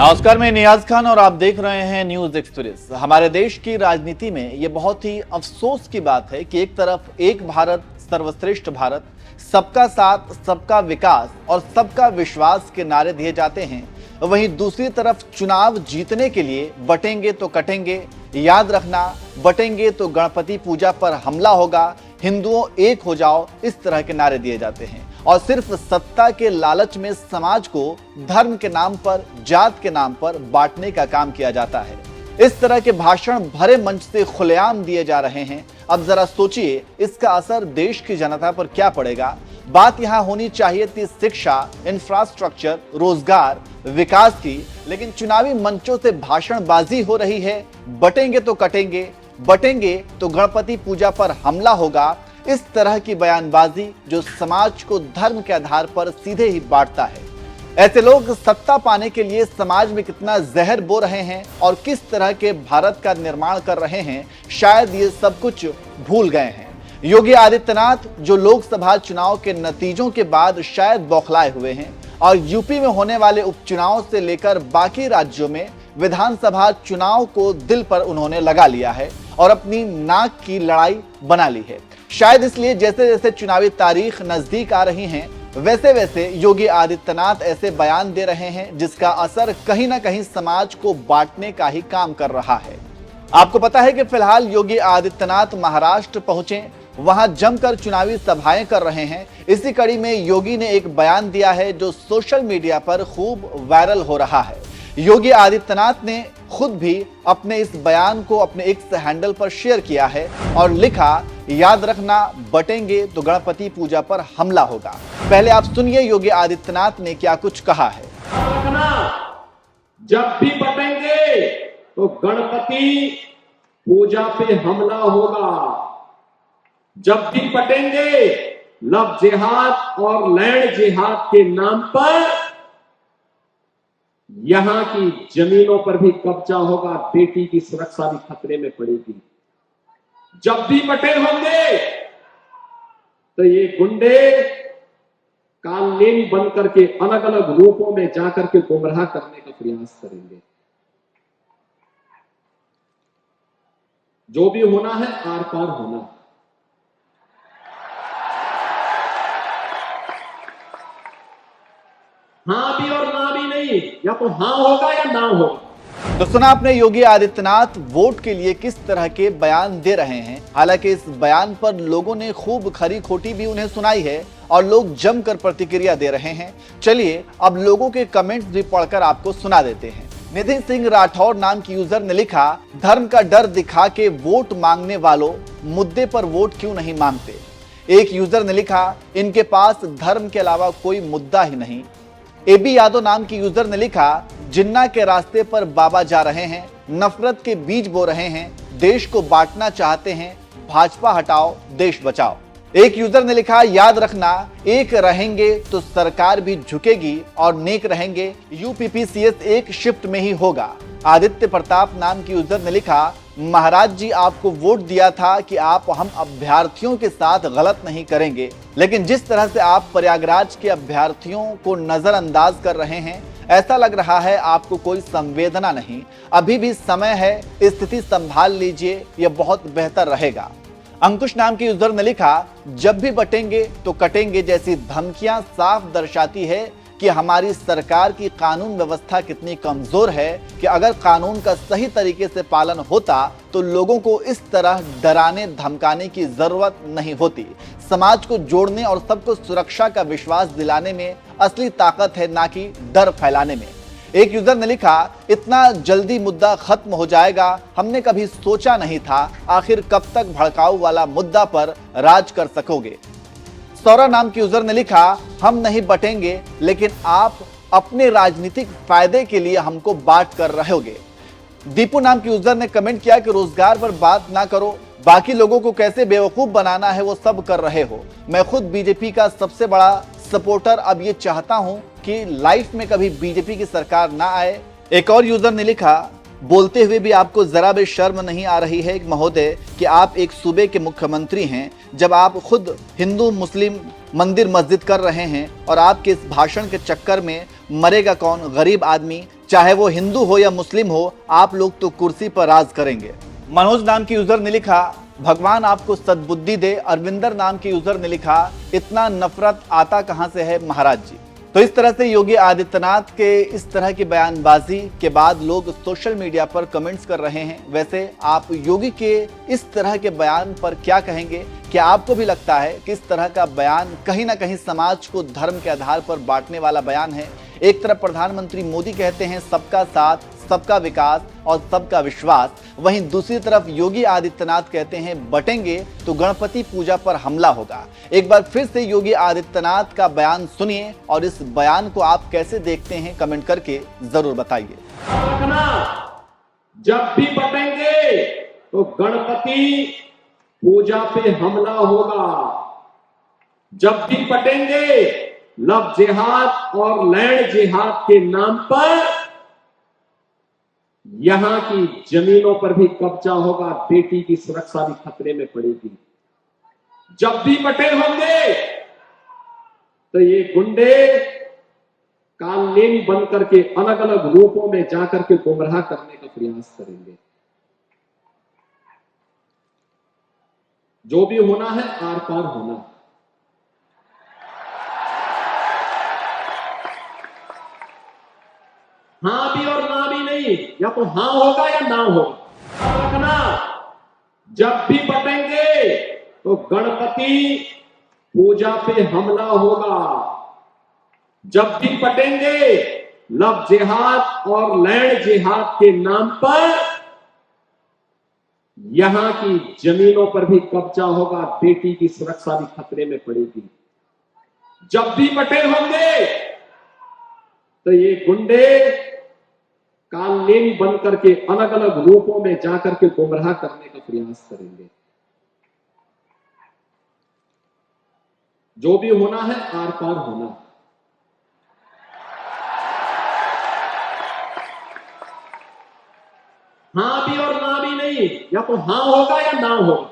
नमस्कार, मैं नियाज खान और आप देख रहे हैं न्यूज एक्सप्रेस। हमारे देश की राजनीति में ये बहुत ही अफसोस की बात है कि एक तरफ एक भारत सर्वश्रेष्ठ भारत, सबका साथ, सबका विकास और सबका विश्वास के नारे दिए जाते हैं, वहीं दूसरी तरफ चुनाव जीतने के लिए बटेंगे तो कटेंगे, याद रखना बटेंगे तो गणपति पूजा पर हमला होगा, हिंदुओं एक हो जाओ, इस तरह के नारे दिए जाते हैं। और सिर्फ सत्ता के लालच में समाज को धर्म के नाम पर, जात के नाम पर बांटने का काम किया जाता है। इस तरह के भाषण भरे मंच से खुलेआम दिए जा रहे हैं। अब जरा सोचिए इसका असर देश की जनता पर क्या पड़ेगा। बात यहाँ होनी चाहिए थी शिक्षा, इंफ्रास्ट्रक्चर, रोजगार, विकास की, लेकिन चुनावी मंचों से भाषणबाजी हो रही है। बटेंगे तो कटेंगे, बटेंगे तो गणपति पूजा पर हमला होगा, इस तरह की बयानबाजी जो समाज को धर्म के आधार पर सीधे ही बांटता है। ऐसे लोग सत्ता पाने के लिए समाज में कितना जहर बो रहे हैं और किस तरह के भारत का निर्माण कर रहे हैं, शायद ये सब कुछ भूल गए हैं। योगी आदित्यनाथ जो लोकसभा चुनाव के नतीजों के बाद शायद बौखलाए हुए हैं और यूपी में होने वाले उपचुनाव से लेकर बाकी राज्यों में विधानसभा चुनाव को दिल पर उन्होंने लगा लिया है और अपनी नाक की लड़ाई बना ली है। शायद इसलिए जैसे जैसे चुनावी तारीख नजदीक आ रही हैं, वैसे वैसे योगी आदित्यनाथ ऐसे बयान दे रहे हैं जिसका असर कहीं ना कहीं समाज को बांटने का ही काम कर रहा है। आपको पता है कि फिलहाल योगी आदित्यनाथ महाराष्ट्र पहुंचे, वहां जमकर चुनावी सभाएं कर रहे हैं। इसी कड़ी में योगी ने एक बयान दिया है जो सोशल मीडिया पर खूब वायरल हो रहा है। योगी आदित्यनाथ ने खुद भी अपने इस बयान को अपने एक्स हैंडल पर शेयर किया है और लिखा, याद रखना बटेंगे तो गणपति पूजा पर हमला होगा। पहले आप सुनिए योगी आदित्यनाथ ने क्या कुछ कहा है। रखना, जब भी बटेंगे तो गणपति पूजा पे हमला होगा। जब भी बटेंगे लव जिहाद और लैंड जिहाद के नाम पर यहां की जमीनों पर भी कब्जा होगा, बेटी की सुरक्षा भी खतरे में पड़ेगी। जब भी बटे होंगे तो ये गुंडे कानूनी बन करके अलग अलग रूपों में जाकर के गुमराह करने का प्रयास करेंगे। जो भी होना है आर पार होना है। हाँ भी और ना भी नहीं, या तो हाँ होगा या ना होगा। तो सुना आपने योगी आदित्यनाथ वोट के लिए किस तरह के बयान दे रहे हैं। हालांकि इस बयान पर लोगों ने खूब खरी खोटी भी उन्हें सुनाई है और लोग जमकर प्रतिक्रिया दे रहे हैं। चलिए अब लोगों के कमेंट्स भी पढ़कर आपको सुना देते हैं। नितिन सिंह राठौर नाम की यूजर ने लिखा, धर्म का डर दिखा के वोट मांगने वालों, मुद्दे पर वोट क्यों नहीं मांगते। एक यूजर ने लिखा, इनके पास धर्म के अलावा कोई मुद्दा ही नहीं। एबी यादव नाम की यूजर ने लिखा, जिन्ना के रास्ते पर बाबा जा रहे हैं, नफरत के बीज बो रहे हैं, देश को बांटना चाहते हैं, भाजपा हटाओ देश बचाओ। एक यूजर ने लिखा, याद रखना एक रहेंगे तो सरकार भी झुकेगी और नेक रहेंगे, यूपीपीसीएस एक शिफ्ट में ही होगा। आदित्य प्रताप नाम की यूजर ने लिखा, महाराज जी आपको वोट दिया था कि आप हम अभ्यर्थियों के साथ गलत नहीं करेंगे, लेकिन जिस तरह से आप प्रयागराज के अभ्यर्थियों को नजरअंदाज कर रहे हैं, ऐसा लग रहा है आपको कोई संवेदना नहीं। अभी भी समय है, स्थिति संभाल लीजिए, यह बहुत बेहतर रहेगा। अंकुश नाम की यूजर ने लिखा, जब भी बटेंगे तो कटेंगे जैसी धमकियां साफ दर्शाती है कि हमारी सरकार की कानून व्यवस्था कितनी कमजोर है कि अगर कानून का सही तरीके से पालन होता तो लोगों को इस तरह डराने धमकाने की जरूरत नहीं होती। समाज को जोड़ने और सबको सुरक्षा का विश्वास दिलाने में असली ताकत है, ना कि डर फैलाने में। एक यूजर ने लिखा, इतना जल्दी मुद्दा खत्म हो जाएगा, हमने कभी सोचा नहीं था, आखिर कब तक भड़काऊ वाला मुद्दा पर राज कर सकोगे। सौरा नाम की यूजर ने लिखा, हम नहीं बटेंगे लेकिन आप अपने राजनीतिक फायदे के लिए हमको बांट कर रहोगे। दीपू नाम की यूजर ने कमेंट किया कि रोजगार पर बात ना करो, बाकी लोगों को कैसे बेवकूफ बनाना है वो सब कर रहे हो। मैं खुद बीजेपी का सबसे बड़ा सपोर्टर अब ये चाहता हूं कि लाइफ में कभी बीजेपी की सरकार ना आए। एक और यूजर ने लिखा, बोलते हुए भी आपको जरा भी शर्म नहीं आ रही है महोदय कि आप एक सूबे के मुख्यमंत्री हैं, जब आप खुद हिंदू मुस्लिम मंदिर मस्जिद कर रहे हैं और आपके इस भाषण के चक्कर में मरेगा कौन, गरीब आदमी चाहे वो हिंदू हो या मुस्लिम हो, आप लोग तो कुर्सी पर राज करेंगे। मनोज नाम की यूजर ने लिखा, भगवान आपको सद्बुद्धि दे। अरविंदर नाम की यूजर ने लिखा, इतना नफरत आता कहां से है महाराज जी। तो इस तरह से योगी आदित्यनाथ के इस तरह की बयानबाजी के बाद लोग सोशल मीडिया पर कमेंट्स कर रहे हैं। वैसे आप योगी के इस तरह के बयान पर क्या कहेंगे? क्या आपको भी लगता है कि इस तरह का बयान कहीं ना कहीं समाज को धर्म के आधार पर बांटने वाला बयान है? एक तरफ प्रधानमंत्री मोदी कहते हैं सबका साथ, सबका विकास और सबका विश्वास, वहीं दूसरी तरफ योगी आदित्यनाथ कहते हैं बटेंगे तो गणपति पूजा पर हमला होगा। एक बार फिर से योगी आदित्यनाथ का बयान सुनिए और इस बयान को आप कैसे देखते हैं कमेंट करके जरूर बताइए। जब भी बटेंगे तो गणपति पूजा पे हमला होगा। जब भी बटेंगे लव जिहाद और लैंड जिहाद के नाम पर यहां की जमीनों पर भी कब्जा होगा, बेटी की सुरक्षा भी खतरे में पड़ेगी। जब भी बटे होंगे तो ये गुंडे कालनेमी बन करके अलग अलग रूपों में जाकर के गुमराह करने का प्रयास करेंगे। जो भी होना है आर पार होना है। हाँ भी और ना भी नहीं, या तो हाँ होगा या ना होगा। रखना, जब भी बटेंगे तो गणपति पूजा पे हमला होगा। जब भी बटेंगे लव जिहाद और लैंड जिहाद के नाम पर यहां की जमीनों पर भी कब्जा होगा, बेटी की सुरक्षा भी खतरे में पड़ेगी। जब भी बटे होंगे तो ये गुंडे कालनेमी बन करके अलग अलग रूपों में जाकर के गुमराह करने का प्रयास करेंगे। जो भी होना है आर पार होना है। हाँ भी और ना भी नहीं, या तो हाँ होगा या ना होगा।